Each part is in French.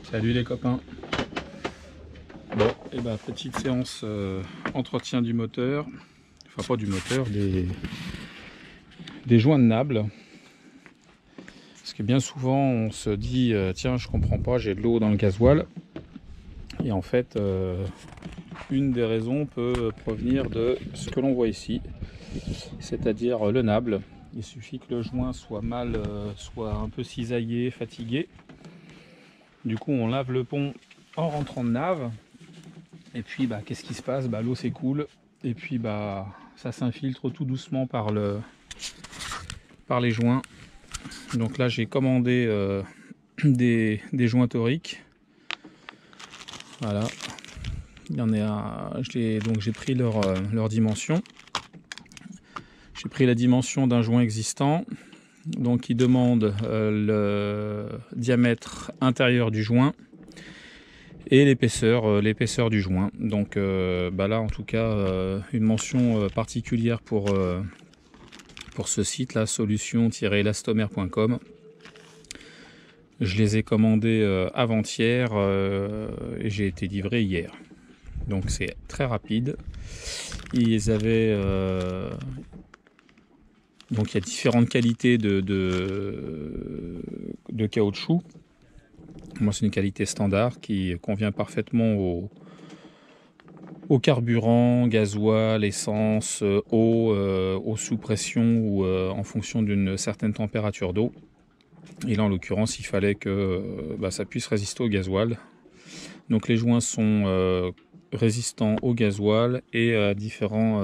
Salut les copains. Bon, et bah petite séance entretien du moteur, enfin pas du moteur, des joints de nable. Parce que bien souvent on se dit tiens, je comprends pas, j'ai de l'eau dans le gasoil. Et en fait, une des raisons peut provenir de ce que l'on voit ici, c'est-à-dire le nable. Il suffit que le joint soit soit un peu cisaillé, fatigué. Du coup, on lave le pont en rentrant de nave. Et puis, bah, qu'est-ce qui se passe? Bah, l'eau s'écoule. Et puis, bah, ça s'infiltre tout doucement par les joints. Donc là, j'ai commandé des joints toriques. Voilà. Il y en a. Donc j'ai pris leur dimension. J'ai pris la dimension d'un joint existant. Donc il demande le diamètre intérieur du joint et l'épaisseur du joint. Donc bah là en tout cas une mention particulière pour ce site là, solution-elastomer.com. Je les ai commandés avant-hier et j'ai été livré hier. Donc c'est très rapide. Ils avaient donc il y a différentes qualités de caoutchouc. Moi c'est une qualité standard qui convient parfaitement au carburant, gasoil, essence, eau sous pression ou en fonction d'une certaine température d'eau. Et là en l'occurrence il fallait que ça puisse résister au gasoil. Donc les joints sont résistants au gasoil et à différentes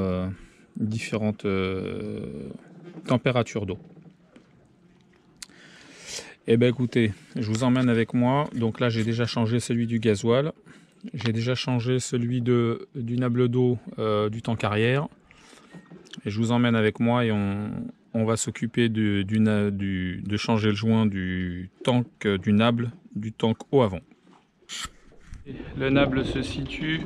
températures d'eau. Et ben écoutez, je vous emmène avec moi. Donc là j'ai déjà changé celui du gasoil. J'ai déjà changé celui du nable d'eau du tank arrière. Et je vous emmène avec moi et on va s'occuper de changer le joint du tank du nable du tank au avant. Le nable se situe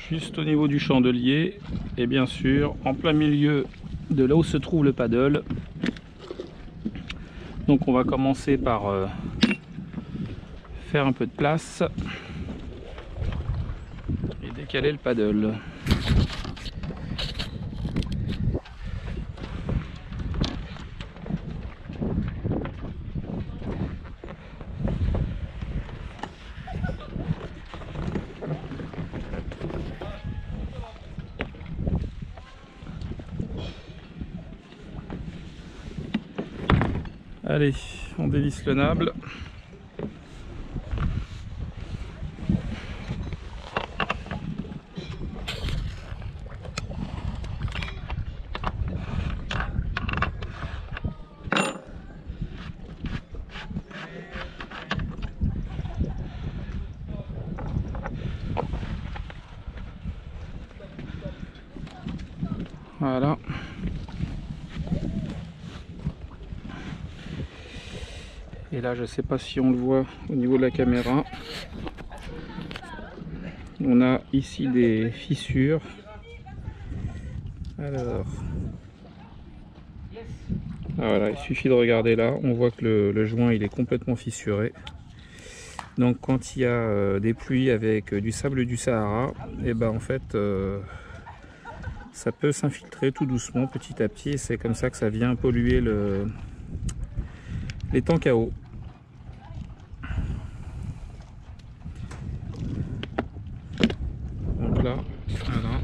juste au niveau du chandelier et bien sûr en plein milieu de là où se trouve le paddle. Donc on va commencer par faire un peu de place et décaler le paddle. Allez, on dévisse le nable. Voilà. Et là, je ne sais pas si on le voit au niveau de la caméra. On a ici des fissures. Alors, voilà, il suffit de regarder là. On voit que le joint il est complètement fissuré. Donc, quand il y a des pluies avec du sable du Sahara, et ben en fait, ça peut s'infiltrer tout doucement, petit à petit. Et c'est comme ça que ça vient polluer les tanks à eau. Donc là, voilà.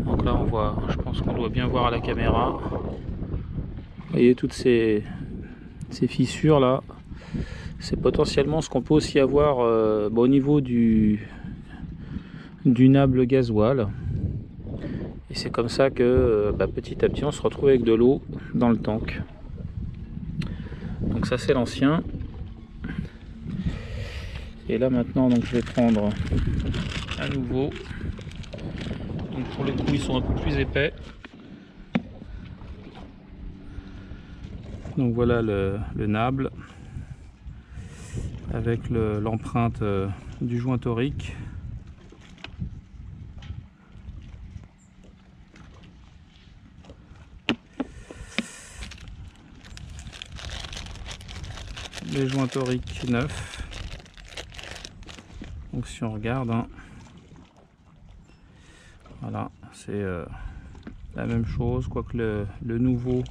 Donc là on voit, je pense qu'on doit bien voir à la caméra. Vous voyez toutes ces fissures là. C'est potentiellement ce qu'on peut aussi avoir au niveau du nable gasoil. Et c'est comme ça que petit à petit on se retrouve avec de l'eau dans le tank. Donc ça c'est l'ancien. Et là maintenant donc je vais prendre à nouveau. Donc pour le coup ils sont un peu plus épais. Donc voilà le nable avec l'empreinte du joint torique. les joints toriques neufs. Donc si on regarde, hein, voilà, c'est la même chose, quoique le nouveau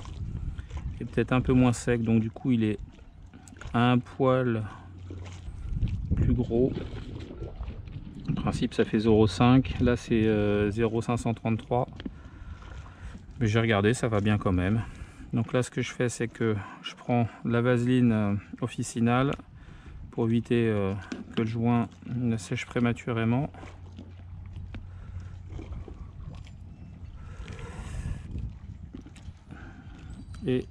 est peut-être un peu moins sec, donc du coup il est un poil plus gros. En principe ça fait 0,5, là c'est 0,533, mais j'ai regardé, ça va bien quand même. Donc là ce que je fais, c'est que je prends la vaseline officinale pour éviter que le joint ne sèche prématurément. Et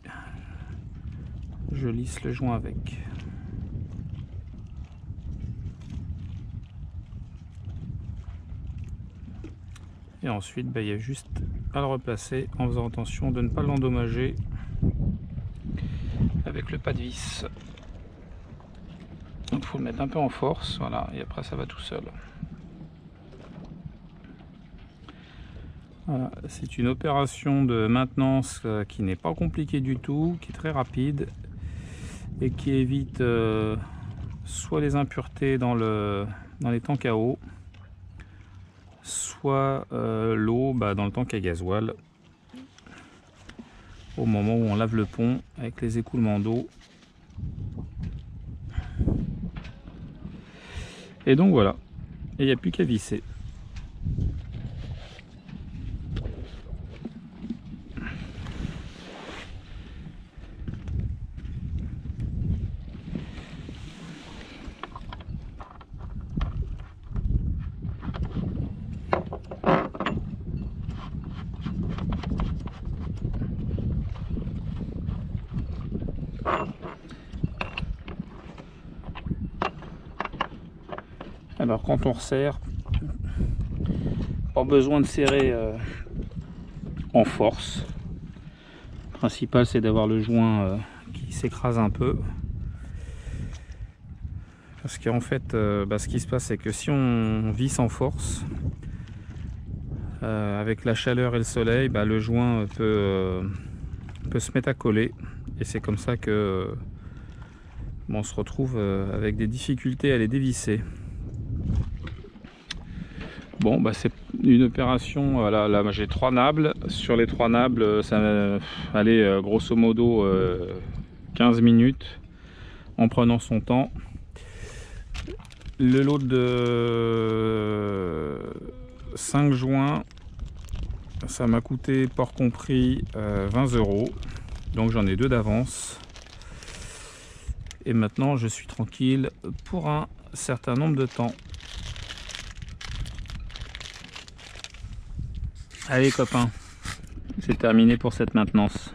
je lisse le joint avec. Et ensuite, il y a juste à le replacer en faisant attention de ne pas l'endommager avec le pas de vis. Donc il faut le mettre un peu en force, voilà, et après ça va tout seul. Voilà, c'est une opération de maintenance qui n'est pas compliquée du tout, qui est très rapide et qui évite soit les impuretés dans les tanks à eau, soit l'eau dans le tank à gasoil au moment où on lave le pont avec les écoulements d'eau. Et donc voilà, et il n'y a plus qu'à visser. Alors quand on resserre, pas besoin de serrer en force. Le principal c'est d'avoir le joint qui s'écrase un peu. Parce qu'en fait, ce qui se passe, c'est que si on visse en force, avec la chaleur et le soleil, le joint peut se mettre à coller. Et c'est comme ça que on se retrouve avec des difficultés à les dévisser. Bon, c'est une opération, voilà, là j'ai 3 nables. Sur les 3 nables, ça allait grosso modo 15 minutes en prenant son temps. Le lot de 5 joints, ça m'a coûté, port compris, 20 €. Donc j'en ai 2 d'avance. Et maintenant je suis tranquille pour un certain nombre de temps. Allez copains, c'est terminé pour cette maintenance.